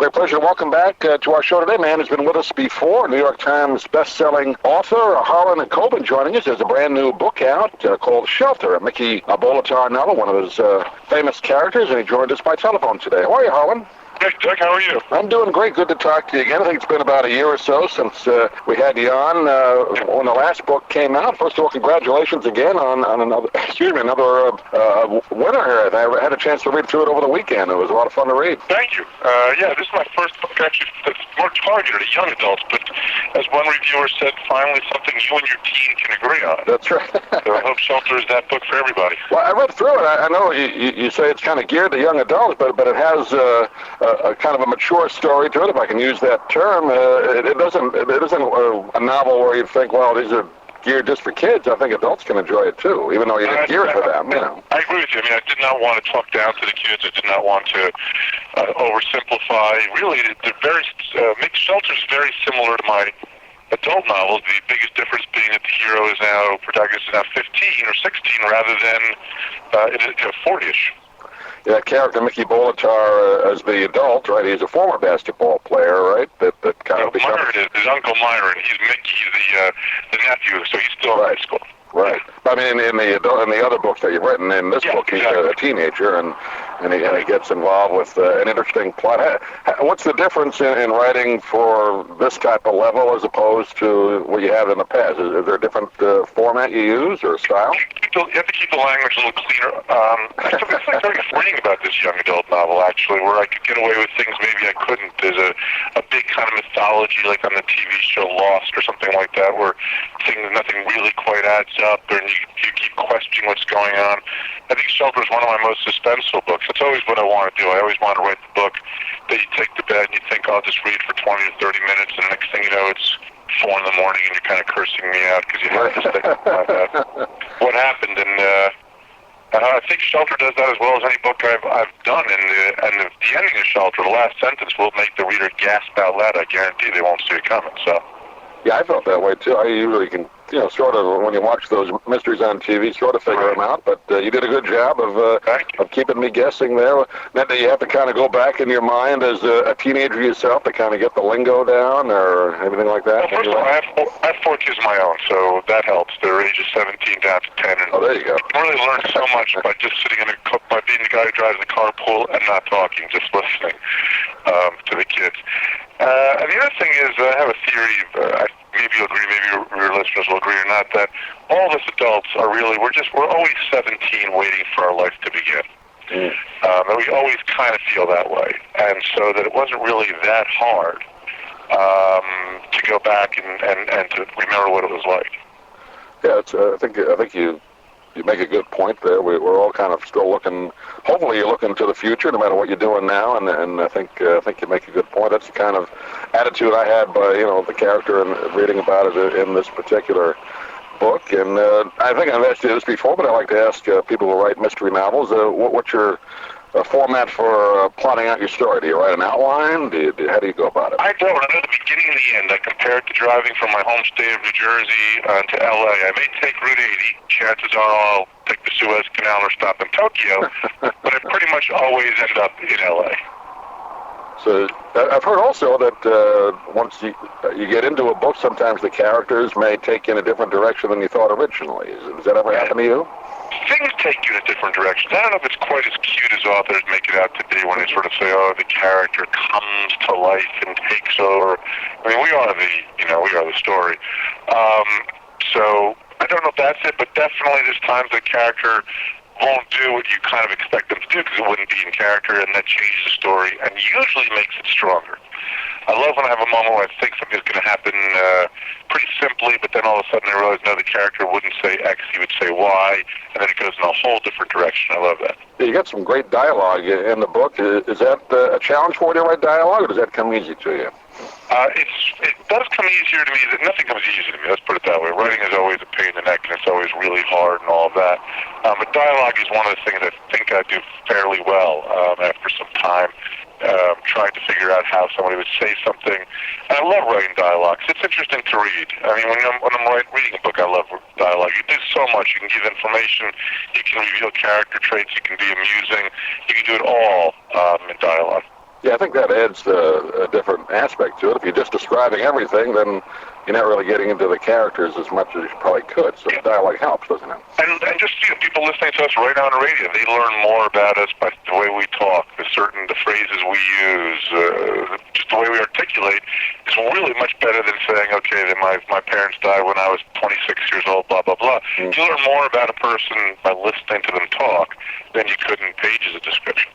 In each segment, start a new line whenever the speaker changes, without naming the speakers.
Great pleasure. Welcome back to our show today. Man has been with us before. New York Times best-selling author Harlan Coben joining us. There's a brand new book out called Shelter, a Mickey Bolitar novel, one of his famous characters, and he joined us by telephone today. How are you, Harlan?
Hey, Doug, how are you?
I'm doing great. Good to talk to you again. I think it's been about a year or so since we had you on when the last book came out. First of all, congratulations again on another winner here. I had a chance to read through it over the weekend. It was a lot of fun to read.
Thank you. Yeah, this is my first book actually that's more targeted at young adults, but as one reviewer said, finally something you and your teen can agree on.
That's right.
So I hope Shelter is that book for everybody.
Well, I read through it. I know you say it's kind of geared to young adults, but it has a kind of a mature story to it, if I can use that term. It isn't a novel where you think, well, these are geared just for kids. I think adults can enjoy it too, even though you didn't gear it for them. You know.
I agree with you. I mean, I did not want to talk down to the kids. I did not want to oversimplify. Really, Make Shelter is very similar to my adult novels. The biggest difference being that the hero is now, protagonist is now 15 or 16 rather than 40-ish.
Yeah, that character Mickey Bolitar as the adult, right? He's a former basketball player, right? That kind of becomes...
Myron, his uncle Myron. He's Mickey, the nephew, so he's still in high school.
Right. I mean, in the other books that you've written, in this book, he's a teenager, and he gets involved with an interesting plot. What's the difference in writing for this type of level as opposed to what you have in the past? Is there a different format you use or style?
You have to keep the language a little cleaner. I took very reading about this young adult novel, actually, where I could get away with things maybe I couldn't. There's a big kind of mythology, like on the TV show Lost or something like that, where nothing really quite adds up, and you keep questioning what's going on. I think Shelter is one of my most suspenseful books. It's always what I want to do. I always want to write the book that you take to bed and you think, I'll just read for 20 or 30 minutes, and the next thing you know, it's 4 in the morning and you're kind of cursing me out because you have to think about what happened. And I think Shelter does that as well as any book I've done. And the ending of Shelter, the last sentence, will make the reader gasp out loud. I guarantee they won't see it coming. So.
Yeah, I felt that way too. I usually can, sort of, when you watch those mysteries on TV, sort of figure them out. But you did a good job of keeping me guessing there. Then do you have to kind of go back in your mind as a teenager yourself to kind of get the lingo down or anything like that?
Well, first of all, I have 4 kids of my own, so that helps. They're ages 17 down to 10. And
there you go.
I really learned so much by just sitting by being the guy who drives the carpool and not talking, just listening to the kids. And the other thing is, I have a theory, maybe you'll agree, maybe your listeners will agree or not, that all of us adults are really, we're always 17 waiting for our life to begin. And we always kind of feel that way. And so that it wasn't really that hard to go back and to remember what it was like.
Yeah, I think you make a good point there. We're all kind of still looking. Hopefully, you're looking to the future, no matter what you're doing now. And I think you make a good point. That's the kind of attitude I had by the character and reading about it in this particular book. And I think I've asked you this before, but I like to ask people who write mystery novels, what's your format for plotting out your story? Do you write an outline? How do you go about it?
I don't. I know the beginning and the end. I compare it to driving from my home state of New Jersey to L.A. I may take Route 80. Chances are I'll take the Suez Canal or stop in Tokyo, but I pretty much always end up in L.A.
So I've heard also that once you get into a book, sometimes the characters may take you in a different direction than you thought originally. Does that ever happen to you?
Things take you in a different direction. I don't know if it's quite as cute as authors make it out to be when they sort of say, the character comes to life and takes over. I mean, we are the story. So I don't know if that's it, but definitely there's times the character won't do what you kind of expect them to do because it wouldn't be in character, and that changes the story and usually makes it stronger. I love when I have a moment where I think something's going to happen pretty simply, but then all of a sudden I realize, no, the character wouldn't say X, he would say Y, and then it goes in a whole different direction. I love that.
You got some great dialogue in the book. Is that a challenge for you to write dialogue, or does that come easy to you?
It does come easier to me. Nothing comes easy to me, let's put it that way. Writing is always a pain in the neck, and it's always really hard and all of that. But dialogue is one of the things I think I do fairly well after some time. Trying to figure out how somebody would say something. And I love writing dialogue. It's interesting to read. I mean, when I'm reading a book, I love dialogue. You do so much. You can give information. You can reveal character traits. You can be amusing. You can do it all in dialogue.
Yeah, I think that adds a different aspect to it. If you're just describing everything, then you're not really getting into the characters as much as you probably could. So the dialogue helps, doesn't it?
And just people listening to us right on the radio, they learn more about us by the way we talk, the phrases we use, just the way we articulate is really much better than saying, okay, then my parents died when I was 26 years old, blah, blah, blah. Mm-hmm. You learn more about a person by listening to them talk than you could in pages of description.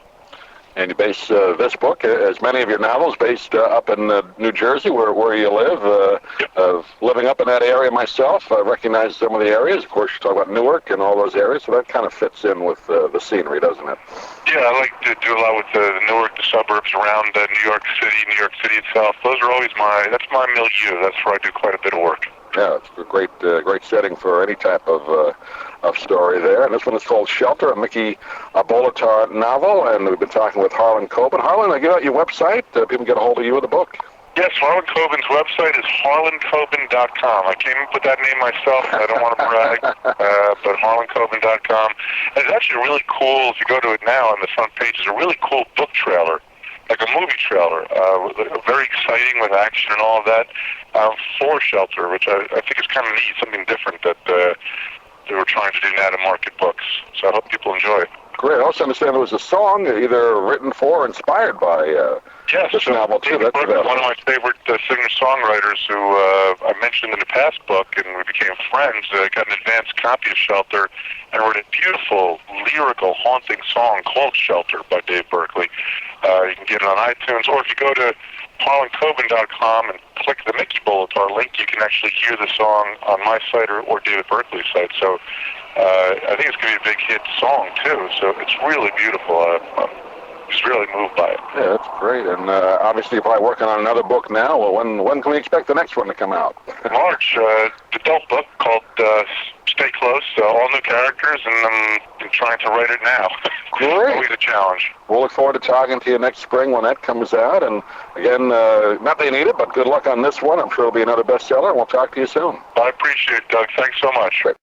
And you base this book, as many of your novels, based up in New Jersey, where you live. Living up in that area myself, I recognize some of the areas. Of course, you talk about Newark and all those areas, so that kind of fits in with the scenery, doesn't it?
Yeah, I like to do a lot with the Newark, the suburbs around New York City itself. Those are always that's my milieu. That's where I do quite a bit of work.
Yeah, it's a great setting for any type of story there. And this one is called Shelter, a Mickey Bolitar novel, and we've been talking with Harlan Coben. Harlan, I give out your website. People can get a hold of you with the book.
Yes, Harlan Coben's website is harlancoben.com. I came up with that name myself. I don't want to brag, but harlancoben.com. And it's actually really cool. If you go to it now on the front page, it's a really cool book trailer, like a movie trailer, very exciting with action and all of that, for Shelter, which I think is kind of neat, something different that they were trying to do now to market books. So I hope people enjoy it.
Great. I also understand there was a song either written for or inspired by this novel, too. That's
one of my favorite singer-songwriters who I mentioned in the past book, and we became friends, got an advanced copy of Shelter and wrote a beautiful, lyrical, haunting song called Shelter by Dave Berkeley. You can get it on iTunes, or if you go to harlancoben.com and click the Mickey Bolitar link, you can actually hear the song on my site or David Berkeley's site. So I think it's going to be a big hit song, too. So it's really beautiful. I'm just really moved by it.
Yeah, that's great. And obviously you're probably working on another book now. Well, when can we expect the next one to come out?
March. The adult book called Stay Close, all new characters, and I'm trying to write it now.
Great.
Always a challenge.
We'll look forward to talking to you next spring when that comes out. And again, not that you need it, but good luck on this one. I'm sure it'll be another bestseller, and we'll talk to you soon.
I appreciate it, Doug. Thanks so much.
Great.